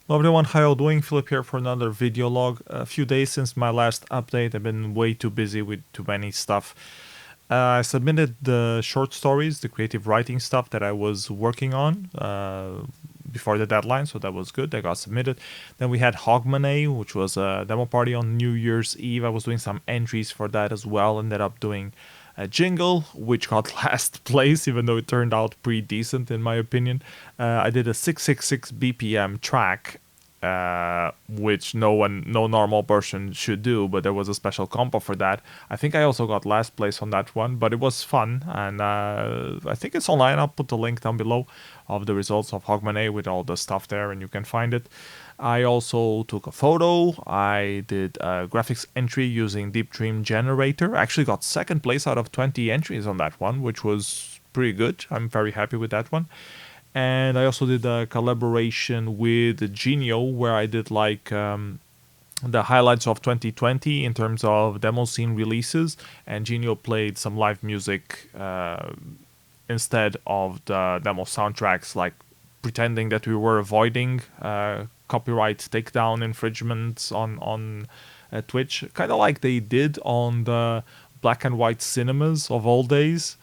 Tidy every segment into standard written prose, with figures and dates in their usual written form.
Hello everyone, how you doing? Philip here for another video log. A few days since my last update, I've been way too busy with too many stuff. I submitted the short stories, the creative writing stuff that I was working on before the deadline, so that was good. They got submitted. Then we had Hogmanay, which was a demo party on New Year's Eve. I was doing some entries for that as well. Ended up doing a jingle, which got last place, even though it turned out pretty decent in my opinion. I did a 666 BPM track, which no normal person should do, but there was a special compo for that. I think I also got last place on that one, but it was fun, and I think it's online. I'll put the link down below of the results of Hogmanay with all the stuff there, and you can find it. I also took a photo. I did a graphics entry using Deep Dream Generator. I actually got second place out of 20 entries on that one, which was pretty good. I'm very happy with that one. And I also did a collaboration with jeenio where I did the highlights of 2020 in terms of demo scene releases, and jeenio played some live music instead of the demo soundtracks, like pretending that we were avoiding copyright takedown infringements on Twitch, kind of like they did on the black and white cinemas of old days,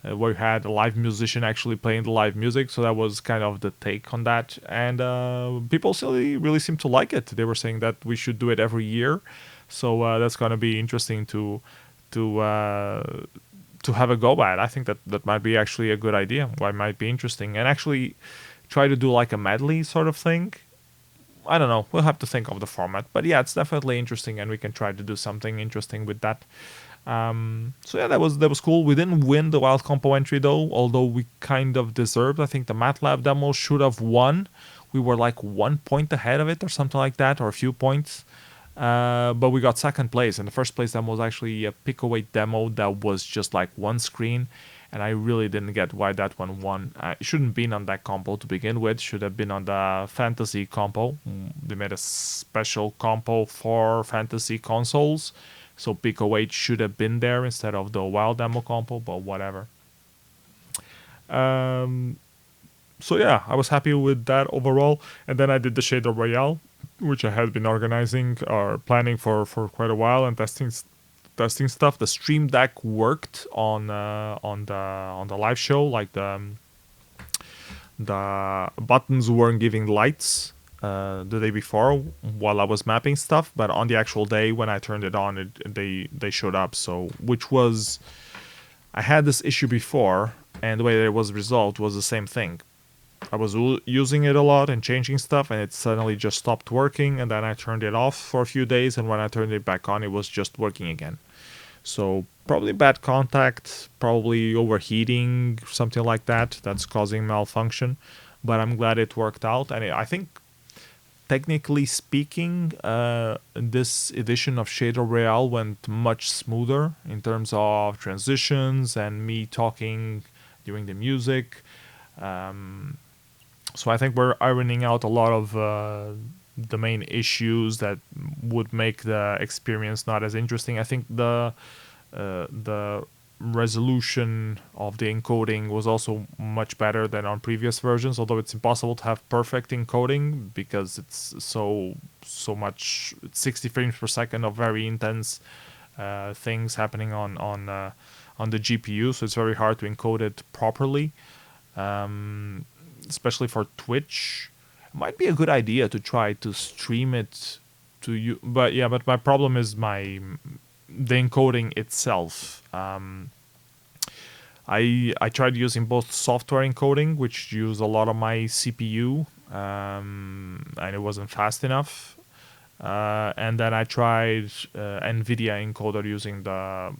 where you had a live musician actually playing the live music. So that was kind of the take on that, and people still really seem to like it. They were saying that we should do it every year, so that's going to be interesting to uh, to have a go at. I think that might be actually a good idea. Why might be interesting, and actually try to do like a medley sort of thing. I don't know. We'll have to think of the format, but yeah, it's definitely interesting, and we can try to do something interesting with that. So yeah, that was cool. We didn't win the wild compo entry though, although we kind of deserved. I think the MATLAB demo should have won. We were like 1 point ahead of it or something like that, or a few points. But we got second place, and the first place demo was actually a pick away demo that was just like one screen, and I really didn't get why that one won. It shouldn't have been on that compo to begin with. Should have been on the fantasy compo. They made a special compo for fantasy consoles, so Pico 8 should have been there instead of the wild demo compo, but whatever. Um, so yeah, I was happy with that overall. And then I did the shader royale, which I had been organizing or planning for quite a while and testing stuff. The stream deck worked on the live show. Like the buttons weren't giving lights the day before while I was mapping stuff, but on the actual day when I turned it on, they showed up. So which was, I had this issue before, and the way that it was resolved was the same thing. I was using it a lot and changing stuff, and it suddenly just stopped working. And then I turned it off for a few days, and when I turned it back on, it was just working again. So probably bad contact, probably overheating, something like that. That's causing malfunction. But I'm glad it worked out, and I think technically speaking, this edition of Shader Royale went much smoother in terms of transitions and me talking during the music. Um, so I think we're ironing out a lot of the main issues that would make the experience not as interesting. I think the resolution of the encoding was also much better than on previous versions, although it's impossible to have perfect encoding because it's so much. It's 60 frames per second of very intense things happening on the GPU, so it's very hard to encode it properly, especially for Twitch. It might be a good idea to try to stream it to you, but yeah, but my problem is the encoding itself. I tried using both software encoding, which used a lot of my CPU, and it wasn't fast enough. And then I tried NVIDIA encoder using the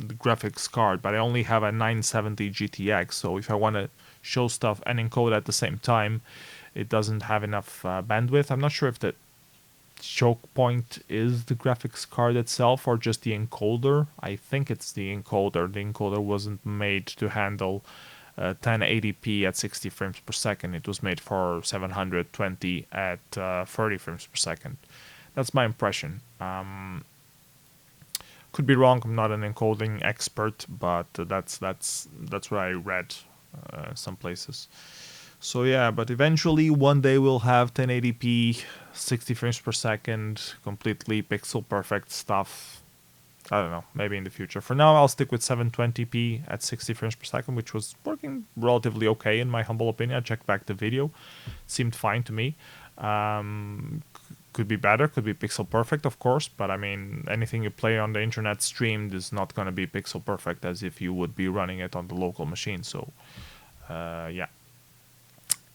graphics card, but I only have a 970 GTX, so if I want to show stuff and encode at the same time, it doesn't have enough bandwidth. I'm not sure if the choke point is the graphics card itself or just the encoder. I think it's the encoder. The encoder wasn't made to handle 1080p at 60 frames per second. It was made for 720 at 30 frames per second. That's my impression. Could be wrong. I'm not an encoding expert, but that's what I read some places. So yeah, but eventually one day we'll have 1080p, 60 frames per second, completely pixel perfect stuff. I don't know, maybe in the future. For now, I'll stick with 720p at 60 frames per second, which was working relatively okay in my humble opinion. I checked back the video, seemed fine to me. Could be better, could be pixel perfect, of course, but I mean, anything you play on the internet streamed is not going to be pixel perfect as if you would be running it on the local machine. So, yeah.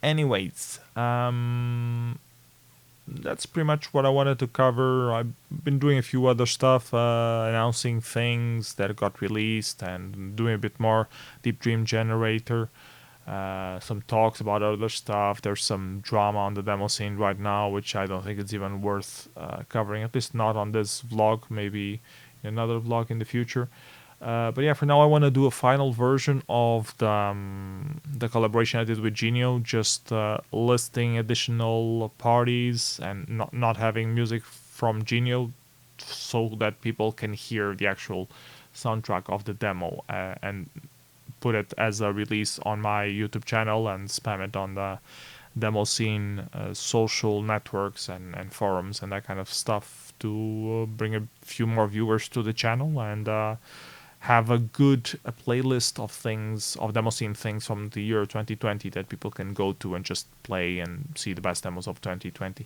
Anyways, that's pretty much what I wanted to cover. I've been doing a few other stuff, announcing things that got released and doing a bit more Deep Dream Generator. Some talks about other stuff. There's some drama on the demo scene right now, which I don't think it's even worth covering, at least not on this vlog, maybe in another vlog in the future. But yeah, for now I want to do a final version of the collaboration I did with Jeenio, just listing additional parties and not having music from Jeenio, so that people can hear the actual soundtrack of the demo and put it as a release on my YouTube channel and spam it on the demo scene, social networks and forums and that kind of stuff to bring a few more viewers to the channel and have a good playlist of things, of demo scene things from the year 2020 that people can go to and just play and see the best demos of 2020.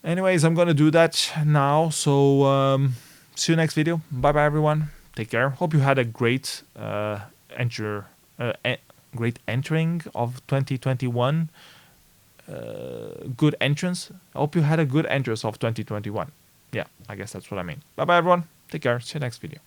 Anyways, I'm gonna do that now. So see you next video. Bye bye everyone. Take care. Hope you had a great great entering of 2021. Good entrance. I hope you had a good entrance of 2021. Yeah, I guess that's what I mean. Bye bye everyone. Take care. See you next video.